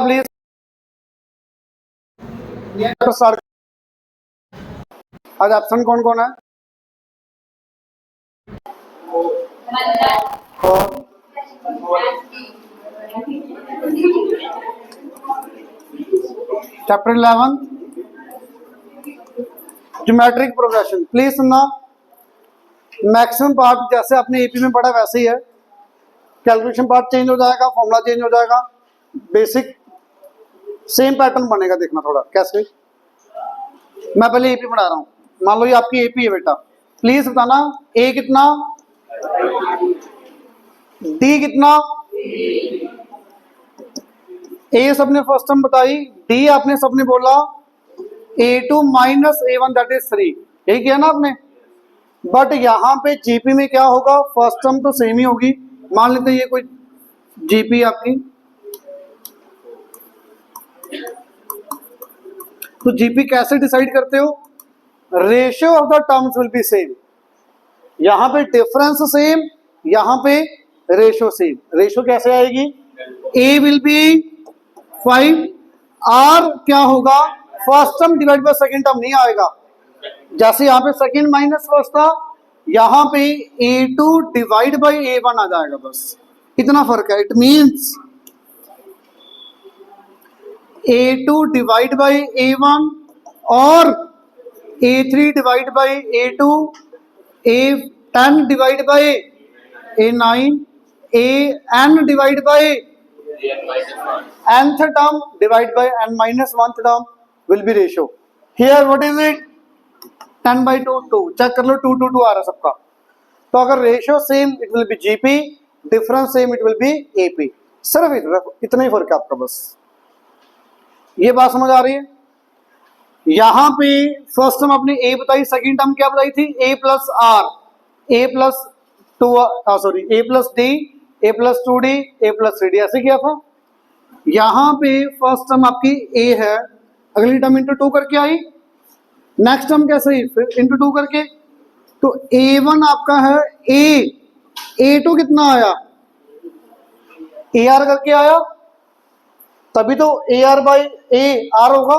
Please start. आज absent कौन कौन है? Chapter 11 geometric progression. प्लीज सुनना, मैक्सिमम पार्ट जैसे आपने एपी में पढ़ा वैसे ही है। कैलकुलेशन पार्ट चेंज हो जाएगा, फॉर्मूला चेंज हो जाएगा, बेसिक सेम पैटर्न बनेगा। देखना थोड़ा कैसे। मैं पहले एपी पढ़ा रहा हूं। मान लो ये आपकी एपी है बेटा, प्लीज बताना ए कितना, डी कितना। ए सबने फर्स्ट टर्म बताई, डी आपने सबने बोला A2 minus A1 that is 3। यही किया ना आपने। बट यहाँ पे जीपी में क्या होगा, फर्स्ट टर्म तो सेम ही होगी। मान लेते हैं ये कोई जीपी आपकी, तो जीपी कैसे डिसाइड करते हो? Ratio of the terms will be same. यहां पे डिफरेंस सेम, यहां पे रेशियो सेम। रेशियो कैसे आएगी? ए विल बी 5, आर क्या होगा, first term divide by second term नहीं आएगा। जैसे यहां पे सेकंड माइनस फर्स्ट था, यहां पे A2 डिवाइड बाय A1 आ जाएगा। बस इतना फर्क है। It means A2 divide by A1 और A3 divide by A2, A10 divide by A9, AN divide by nth term divide by n minus 1th term will be ratio. Here what is it? 10 by 2 2। Check कर लो, 2 2 2 आ रहा है सबका। तो अगर ratio same it will be GP, difference same it will be AP. सिर्फ इतना ही फर्क है आपका। बस ये बात समझ आ रही है? यहां पे फर्स्ट टर्म आपने ए बताई, सेकंड टर्म क्या बताई थी? A plus r, a plus 2 sorry a plus d, a plus 2d, a plus 3d। ऐसे किया था। यहां पे फर्स्ट टर्म आपकी ए है, अगली टर्म इंटू 2 करके आई, नेक्स्ट टर्म कैसे ही फिर इंटू 2 करके। तो A1 आपका है ए, A2 कितना आया? AR करके आया, तभी तो AR बाई ए आर होगा।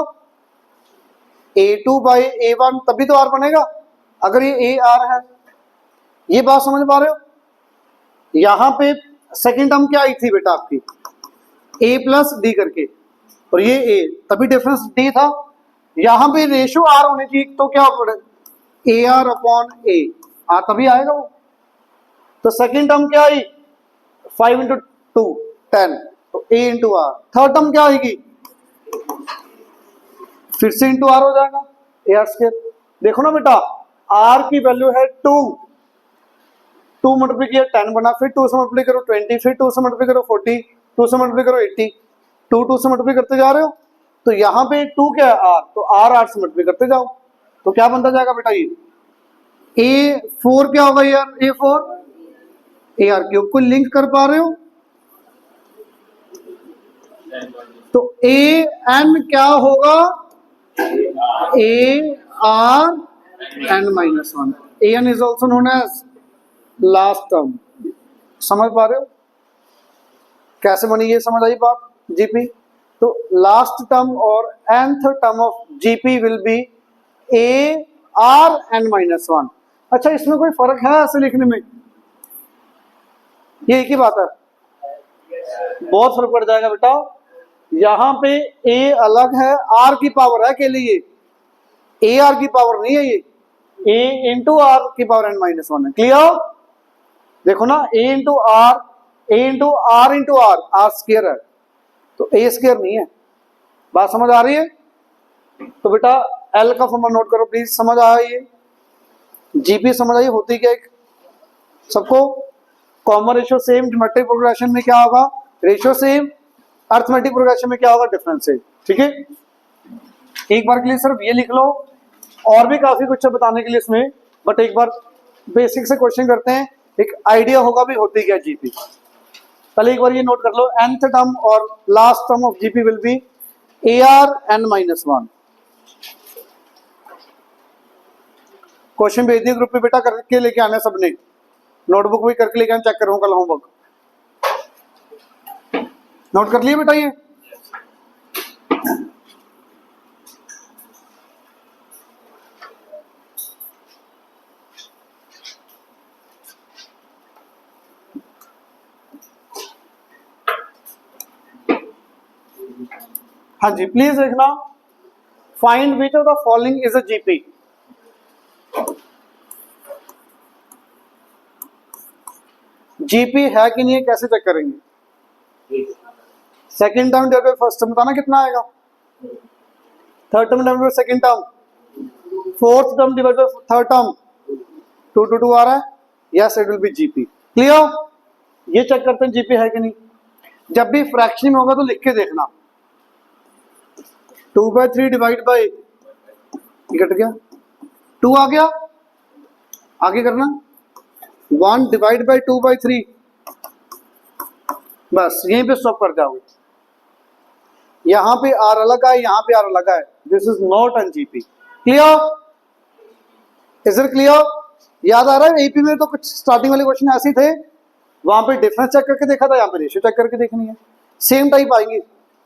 A2 बाई A1 तभी तो R बनेगा, अगर ये AR है। ये बात समझ पा रहे हो? यहां पे सेकंड टर्म क्या आई थी बेटा आपकी? A प्लस डी करके, और ये A, तभी डिफरेंस D था। यहां पे रेशियो R होनी चाहिए, तो क्या पड़े? AR अपॉन A, R तभी आएगा वो। तो सेकंड टर्म क्या आई? 5 इंटू 2 10, तो A into R। Third term क्या आएगी? फिर से इंटू R हो जाएगा, AR स्क्वायर। देखो ना बेटा, R की वैल्यू है 2, 2 मल्टीप्लाई किया 10 बना, फिर 2 से मल्टीप्लाई करो 20, फिर 2 से मल्टीप्लाई करो 40, 2 से मल्टीप्लाई करो 80, 2 से मल्टीप्लाई करते जा रहे हो। तो यहाँ पे 2 क्या है? R, तो R से मल्टीप्लाई करते जाओ, तो क्या बनता जाएगा बेटा? ये A4 क्या होगा यार? A4 AR क्यूब को लिंक कर पा रहे हो? तो AN क्या होगा? AR n minus 1। AN is also known as last term. समझ पा रहे हो कैसे बनी? ये समझ आई बात जीपी। तो लास्ट टर्म और nth term of GP will be AR n minus 1। अच्छा, इसमें कोई फर्क है ऐसे लिखने में? ये एक ही बात है, बहुत फर्क पड़ जाएगा बेटा। यहां पे A अलग है, R की पावर है के लिए, AR की पावर नहीं है। ये A इंटू R की पावर n minus 1 है। क्लियर? देखो ना, A into R, A into R into R, R square है, तो A स्क्वायर नहीं है। बात समझ आ रही है? तो बेटा L का फॉर्मूला नोट करो प्लीज। समझ आया? ये जीपी समझ आई? होती क्या एक सबको? Common ratio same, geometric progression में क्या होगा? रेशियो सेम, अर्थमेटिक प्रोग्रेशन में क्या होगा? Difference same. ठीक है, एक बार के लिए सिर्फ ये लिख लो, और भी काफी कुछ है बताने के लिए इसमें, बट एक बार बेसिक से क्वेश्चन करते हैं, एक आइडिया होगा भी होती क्या जीपी। पहले एक बार ये नोट कर लो, nth टर्म और last term of GP will be AR n minus 1। Question भेज दिए ग्रुप पे बेटा, करके लेके आना सबने, नोटबुक भी करके लेके आना, चेक करूँ कल होमवर्क। नोट कर लिए बेटा? ये हाँ जी, प्लीज देखना, find which of the following is a GP. GP है कि नहीं है कैसे चेक करेंगे? Second term divide by first term, बताना कितना आएगा? Third term divide by second term, fourth term divide by third term, 2 to 2 आ रहा है, yes it will be GP. Clear? ये चेक करते हैं जीपी है कि नहीं। जब भी फ्रैक्शन में होगा तो लिख के देखना, 2/3 डिवाइड बाई, घट गया 2 आ गया, आगे करना 1 डिवाइड बाई 2/3, बस यहीं पे स्टॉप कर जाओगे। यहां पे आर अलग है, यहां पे आर अलग है, this is not an GP. Clear? Is it clear? याद आ रहा है? एपी में तो कुछ स्टार्टिंग वाले क्वेश्चन ऐसे थे, वहां पे डिफरेंस चेक करके देखा था, यहाँ पे रेशियो चेक करके देखनी है। सेम टाइप आएंगे,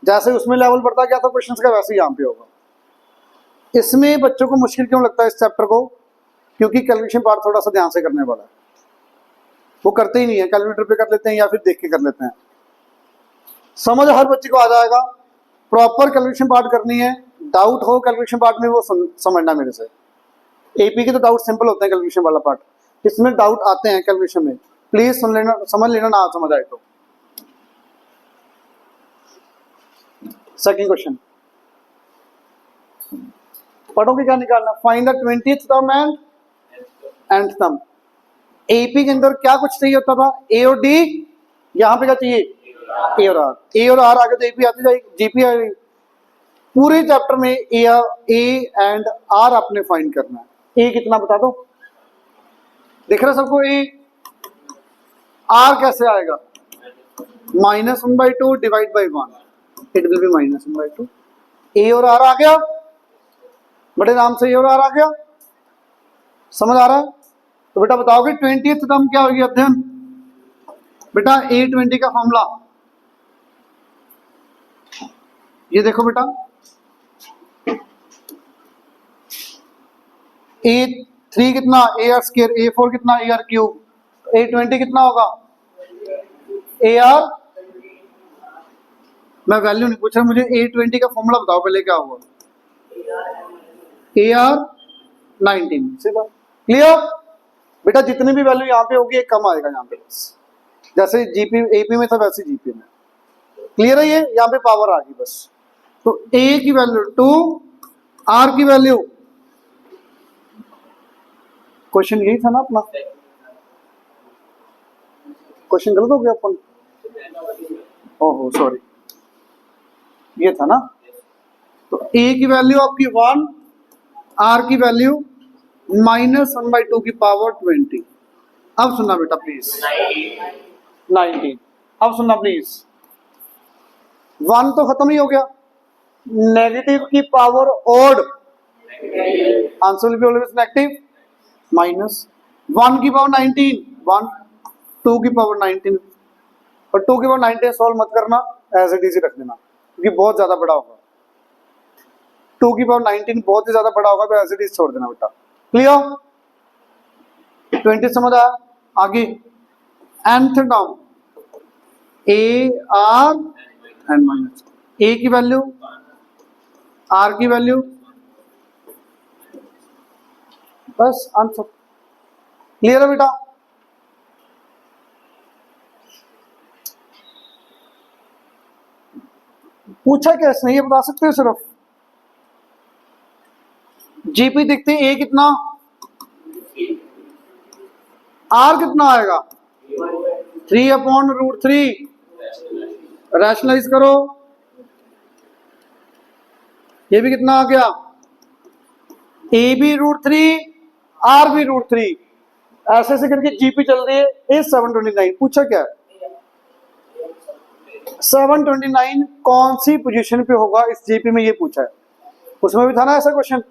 जैसे उसमें लेवल बढ़ता गया था क्वेश्चंस का, वैसे यहाँ पे होगा। इसमें बच्चों को मुश्किल क्यों लगता है इस चैप्टर को? क्योंकि कैलकुलेशन पार्ट थोड़ा सा ध्यान से करने वाला है, वो करते ही नहीं है, कैलकुलेटर पे कर लेते हैं या फिर देख के कर लेते हैं। समझ हर बच्चे को आ जाएगा, प्रॉपर कैलकुलेशन पार्ट करनी है। डाउट हो कैलकुलेशन पार्ट में वो समझना मेरे से। एपी के तो डाउट सिंपल होते हैं, कैलकुलेशन वाला पार्ट, इसमें डाउट आते हैं कैलकुलेशन में, प्लीज सुन लेना, समझ लेना, ना समझ आए तो। सेकंड क्वेश्चन पढ़ोगे क्या निकालना? Find the 20th term and nth term. AP के अंदर क्या कुछ चाहिए होता था? ए और डी, यहां पे क्या चाहिए? ए और आर। ए और आर आगे तो एपी आती जाएगी, जीपी आएगी। पूरे चैप्टर में ए एंड आर आपने फाइंड करना है। ए कितना बता दो, दिख रहा है सबको? ए आर कैसे आएगा? -1/2 divide by 1, it will be -1/2। ए और आर आ गया, बड़े नाम से ए और आर आ गया, समझ आ रहा है? तो बेटा बताओगे 20th टर्म क्या होगी? अध्ययन बेटा A20 का फॉर्मूला ये देखो बेटा, A3 कितना? AR², A4 कितना? AR³, A20 कितना होगा? AR, मैं वैल्यू नहीं पूछ रहा, मुझे A20 का फॉर्मूला बताओ पहले क्या होगा? AR19। सीधा क्लियर बेटा, जितनी भी वैल्यू यहाँ पे होगी एक कम आएगा यहाँ पे, बस जैसे जीपी एपी में था वैसे जीपी में। क्लियर है? ये यहाँ पे पावर आ गई बस। तो ए की वैल्यू 2, आर की वैल्यू, क्वेश्चन यही था ना अपना? क्वेश्चन गलत हो गया अपन? ओहो सॉरी, ये था ना। तो ए की वैल्यू आपकी 1, आर की वैल्यू -1/2 की पावर 20। अब सुनना बेटा प्लीज, 19। अब सुनना प्लीज, 1 तो खत्म ही हो गया, नेगेटिव की power odd, answer will be always negative, -1 की पावर 19, 1, 2 की पावर 19, और 2 की पावर 19 सॉल्व मत करना, एज इट इज रख देना, क्योंकि बहुत ज्यादा बड़ा होगा। 2 की पावर 19 बहुत ही ज्यादा बड़ा होगा, तो एज इट इज छोड़ देना बेटा। क्लियर? 20 समझ आया? आगे nth term a r n minus, a की वैल्यू, आर की वैल्यू, बस आंसर। क्लियर है बेटा? पूछा कैसे ये बता सकते हो सिर्फ? जीपी दिखते ए कितना, आर कितना आएगा? 3/√3, रैशनलाइज करो, ये भी कितना आ गया? ए भी √3, आर भी √3, ऐसे ऐसे करके जीपी चल रही है। 729 पूछा क्या? 729 कौन सी पोजीशन पे होगा इस जीपी में, ये पूछा है। उसमें भी था ना ऐसा क्वेश्चन,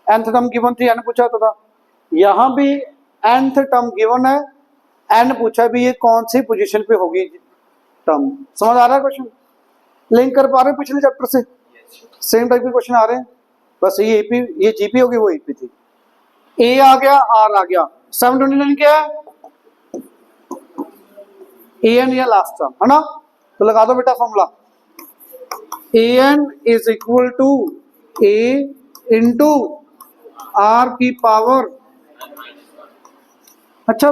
nth टर्म गिवन थी, n पूछा था। यहां भी nth टर्म गिवन है, n पूछा भी, ये कौन सी पोजीशन पे होगी टर्म। समझ आ रहा है क्वेश्चन? लिंक कर पा रहे हैं पिछले चैप्टर से? सेम टाइप के क्वेश्चन आ रहे हैं, बस ये एपी, ये जीपी होगी, वो एपी थी। ए आ गया, आर आ गया, 729 क्या है? ए एन या लास्ट टर्म है ना? तो लगा दो बेटा formula, an is equal to a into r की पावर, अच्छा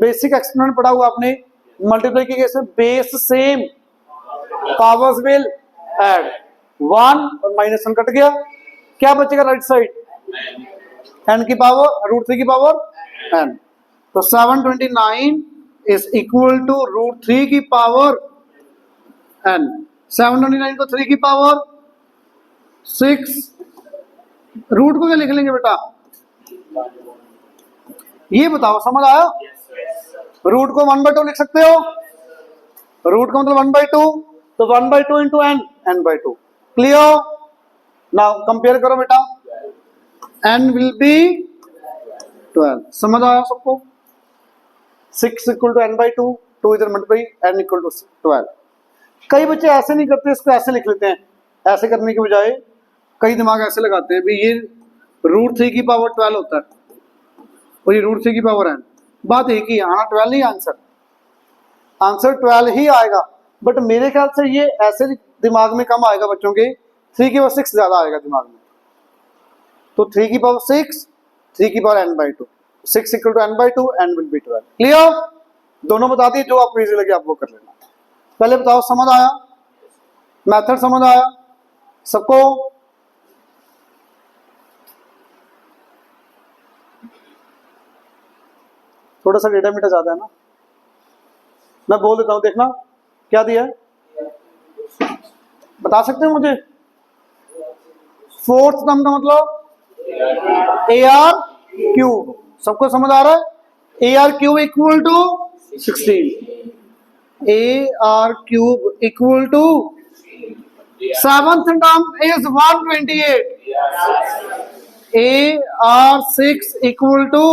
बेसिक एक्सपेरिमेंट पढ़ा हुआ आपने, मल्टीप्लाई की केस में base same, powers will add, 1 और -1 कट गया, क्या बचेगा राइट साइड, n की पावर √3 की पावर n, तो 729 इज इक्वल टू √3 की पावर n, 729 को 3 की पावर 6, रूट को क्या लिख लेंगे बेटा, ये बताओ समझ आया, रूट को 1/2 लिख सकते हो, रूट का मतलब 1/2, तो 1/2 into n, n/2, clear. Now compare करो बेटा, n विल बी 12, समझ आया सबको, 6 इक्वल टू n/2, 2 इधर मल्टीप्लाई, n इक्वल टू 12। कई बच्चे ऐसे नहीं करते, इसको ऐसे लिख लेते हैं, ऐसे करने के बजाय कई दिमाग ऐसे लगाते हैं भी ये √3 की पावर 12 होता है और ये √3 की पावर n, बात एक ही आना 12 नहीं, आंसर 12 ही आएगा, बट मेरे ख्याल से ये ऐसे दिमाग में कम आएगा बच्चों के, 3 की पावर 6 ज्यादा आएगा दिमाग में, तो 3 की पावर 6, 3 की power n/2, 6 equal to n/2, n will be 12, clear. दोनों बता दिए, जो आपको इजी लगे आप वो कर लेना। पहले बताओ समझ आया, मेथड समझ आया सबको, थोड़ा सा डेटा मीटा ज्यादा है ना, मैं बोल देता हूं, देखना क्या दिया है, बता सकते हैं मुझे, फोर्थ टर्म का मतलब AR⁵, सबको समझ आ रहा है, AR⁵ equal to 16, AR⁵ equal to, seventh term is 128, AR⁵ equal to,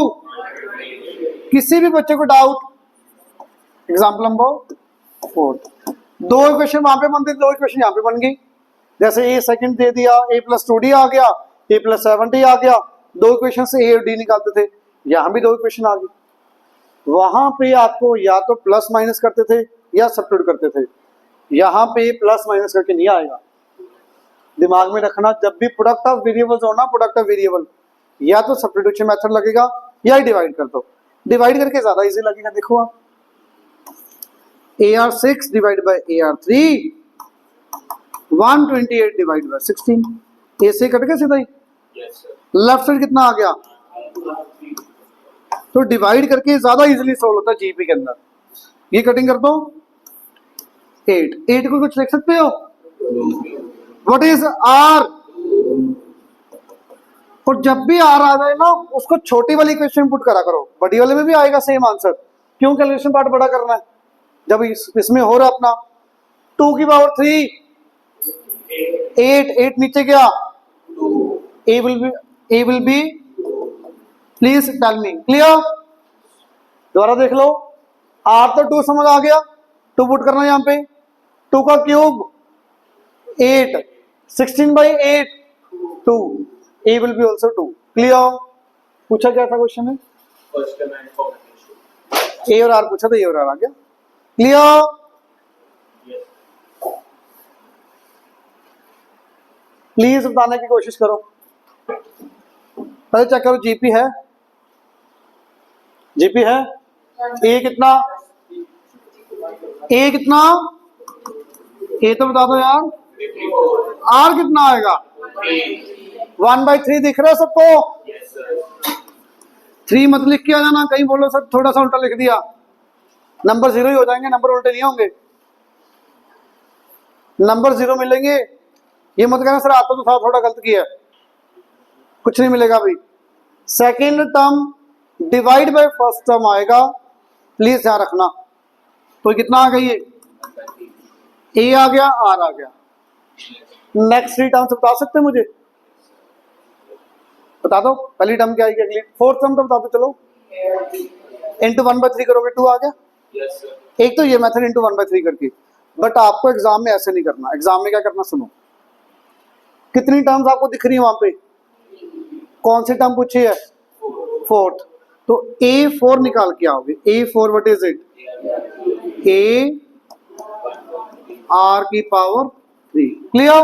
किसी भी बच्चे को डाउट, एग्जाम्पल नंबर 4, 2 इक्वेशन वहां पे बनती, 2 इक्वेशन यहाँ पे बन गई, जैसे a सेकंड दे दिया, a+2d आ गया, a+7d आ गया, 2 इक्वेशन से a और d निकालते थे, यहाँ भी 2 इक्वेशन आ गई, वहां पे आपको या तो प्लस माइनस करते थे या सब्स्टिट्यूट करते थे, यहाँ पे प्लस माइनस करके नहीं आएगा, दिमाग में रखना, जब भी प्रोडक्ट ऑफ वेरिएबल्स हो ना, प्रोडक्ट ऑफ वेरिएबल, या तो सब्स्टिट्यूशन मेथड लगेगा या डिवाइड कर दो, डिवाइड करके ज्यादा इजी लगेगा, देखो आप, AR⁵ divide by AR⁵, 128 divide by 16, ए से कट गया सीधा ही, लेफ्ट साइड कितना आ गया, तो डिवाइड करके ज्यादा इजीली सोल्व होता है जीपी के अंदर, ये कटिंग कर दो, 8 को कुछ लिख सकते हो, व्हाट इज R, और जब भी R आ जाए ना, उसको छोटी वाली इक्वेशन पुट करा करो, बड़ी वाले में भी आएगा सेम आंसर, क्यों कैलकुलेशन पार्ट बड़ा करना है, जब इसमें हो रहा अपना 2 की पावर 3, 8 नीचे गया, A will be please tell me, clear, दोबारा देख लो, R तो 2 समझ आ गया, 2 पुट करना यहाँ पे, 2 का cube 8, 16/8 2, A will be also 2, clear. पूछा क्या था क्वेश्चन में, A और R पूछा था, A और R आ गया, क्लियर। प्लीज बताने की कोशिश करो, पहले चेक करो जीपी है, जीपी है, ए कितना, ए कितना, ए तो बता दो यार, आर कितना आएगा, 1/3 दिख रहा है सबको, 3 मत लिख के आ जाना, कहीं बोलो सर थोड़ा सा उल्टा लिख दिया, नंबर 0 ही हो जाएंगे, नंबर उल्टे नहीं होंगे, नंबर 0 मिलेंगे, ये मत कहना सर आता तो था थोड़ा गलत किया, कुछ नहीं मिलेगा भाई। Second term divide by first term आएगा, प्लीज ध्यान रखना, तो कितना आ गई, ए आ गया, आर आ गया, नेक्स्ट 3 टर्म्स बता सकते हैं मुझे, बता दो, पहली टर्म क्या आएगी, अगली फोर्थ टर्म तो बता दो, चलो इंटू 1/3 करोगे 2 आ गया, एक तो ये मेथड इंटू 1/3 करके, बट आपको एग्जाम में ऐसे नहीं करना, एग्जाम में क्या करना सुनो, कितनी टर्म्स आपको दिख रही है वहां पे, कौन सी टर्म पूछी है, 4th, तो A4 निकाल के आओगे, A4 what is it, A R की power 3 clear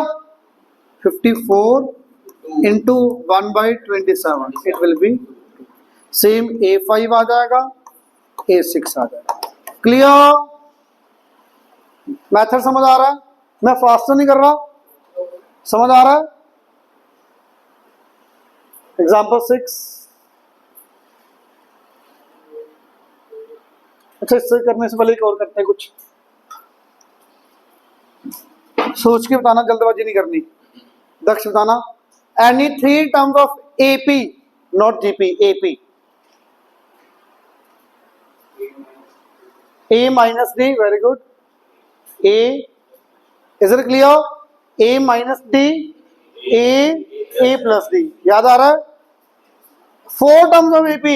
54 into 1/27 it will be same A5 आ जाएगा A6 आ जाएगा क्लियर मेथड समझ आ रहा है मैं फास्ट नहीं कर रहा समझ आ रहा है एग्जाम्पल 6 अच्छा इससे करने से पहले एक और करते हैं कुछ सोच के बताना जल्दबाजी नहीं करनी दक्ष बताना any 3 terms of AP not GP AP A minus D very good A is it clear A minus D A plus D याद आ रहा है 4 terms of AP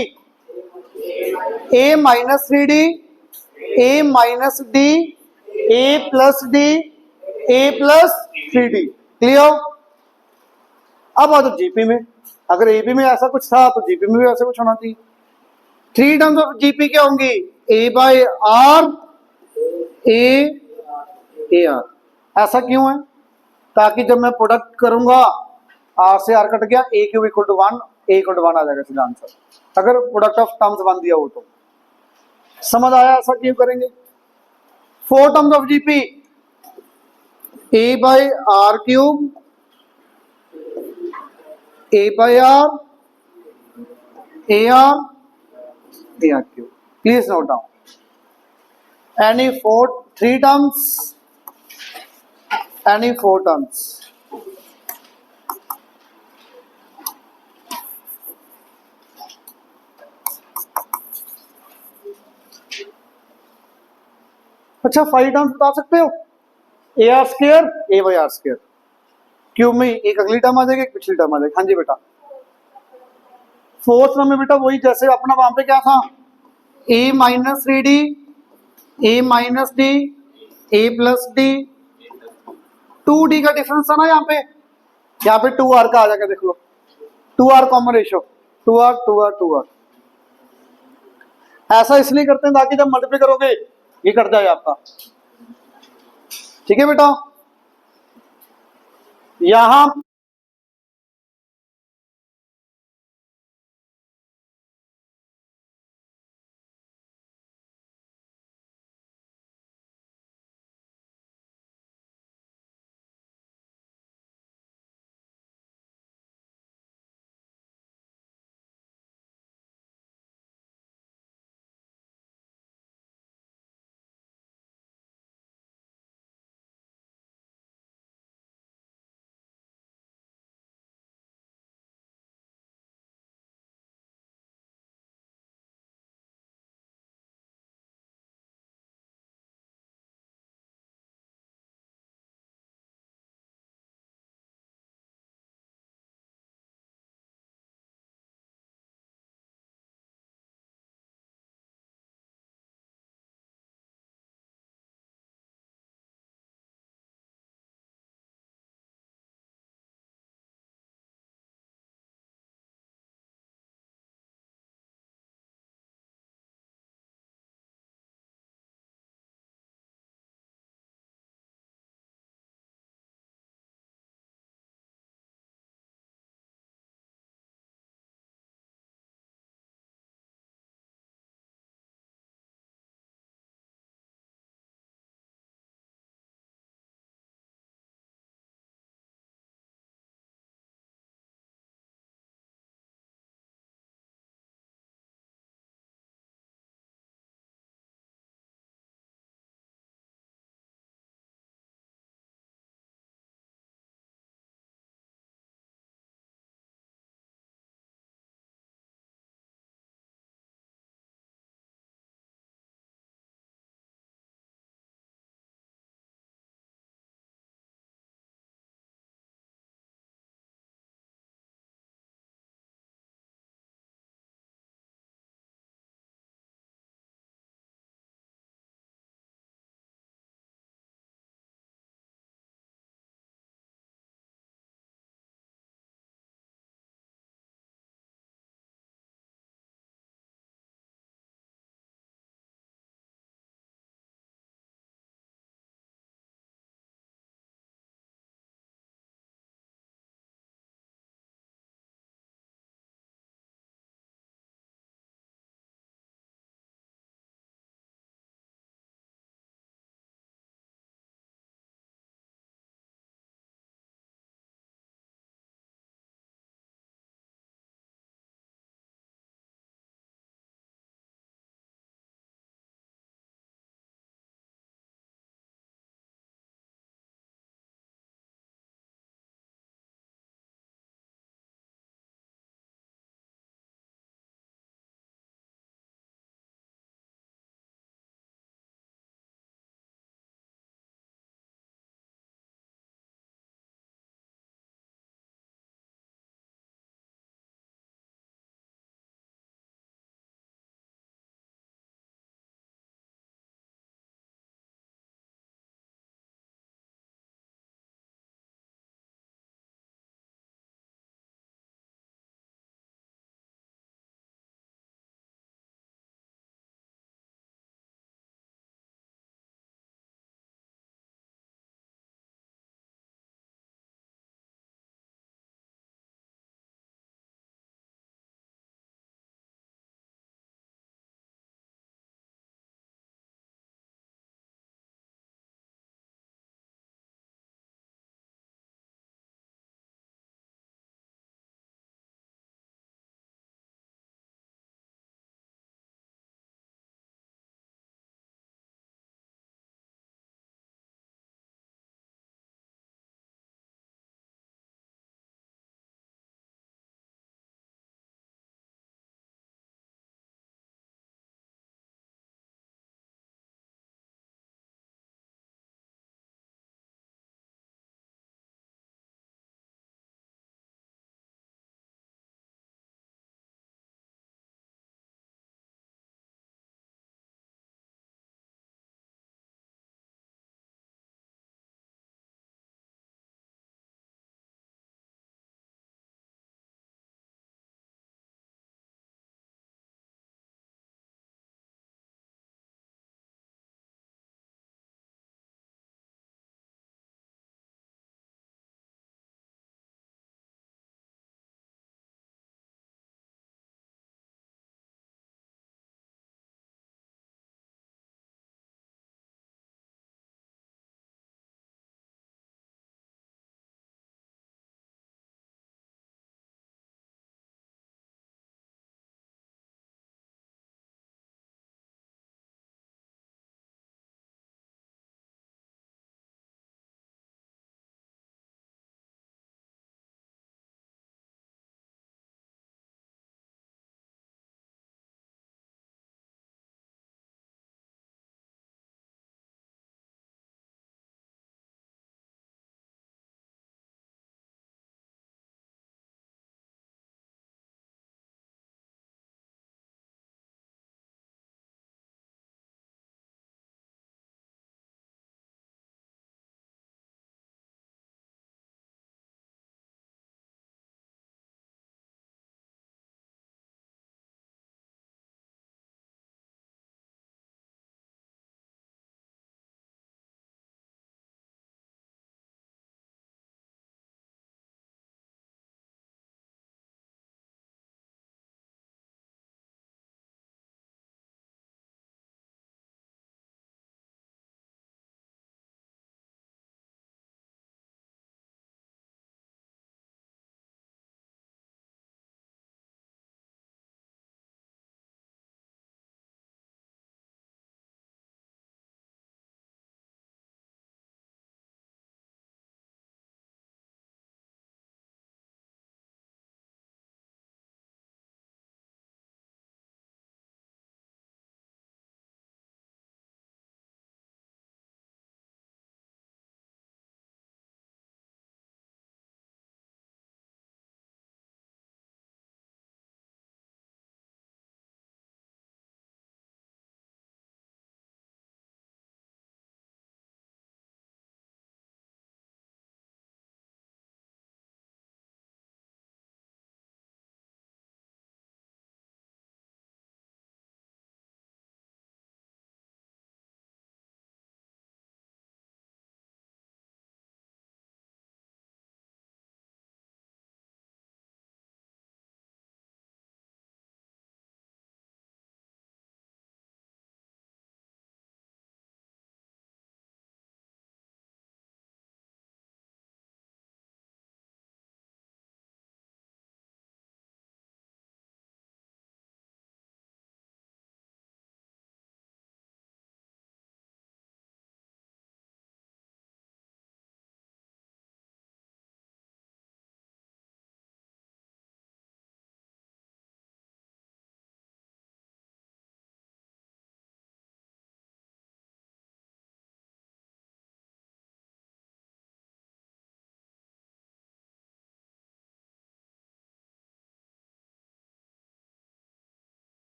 A minus 3D A minus D A plus D A plus 3D clear अब आ तो GP में अगर AP में ऐसा कुछ था तो जीपी में भी ऐसा कुछ होना चाहिए 3 टर्म्स ऑफ जीपी क्या होंगी A by R A R ऐसा क्यों है ताकि जब मैं प्रोडक्ट करूंगा R से R कट गया A cube equal to 1 A equal to 1 आ जाएगा सीधा आंसर अगर प्रोडक्ट ऑफ टर्म्स बन दिया हो तो समझ आया ऐसा क्यों करेंगे 4 terms of GP A by R cube A by R AR cube please note down any 3 terms any 4 terms अच्छा 5 टर्म्स बता सकते हो AR square A by R square cube में एक अगली टर्म आ जाएगी एक पिछली टर्म आ जाएगी हाँ जी बेटा फोर्थ में बेटा वही जैसे अपना वहां पे क्या था A minus 3D A minus D A plus D 2D का डिफरेंस था ना यहाँ पे 2R का आ जाएगा देख लो 2R कॉमन रेशियो 2R ऐसा इसलिए करते हैं ताकि जब मल्टीप्लाई करोगे ये कट जाए आपका ठीक है बेटा यहां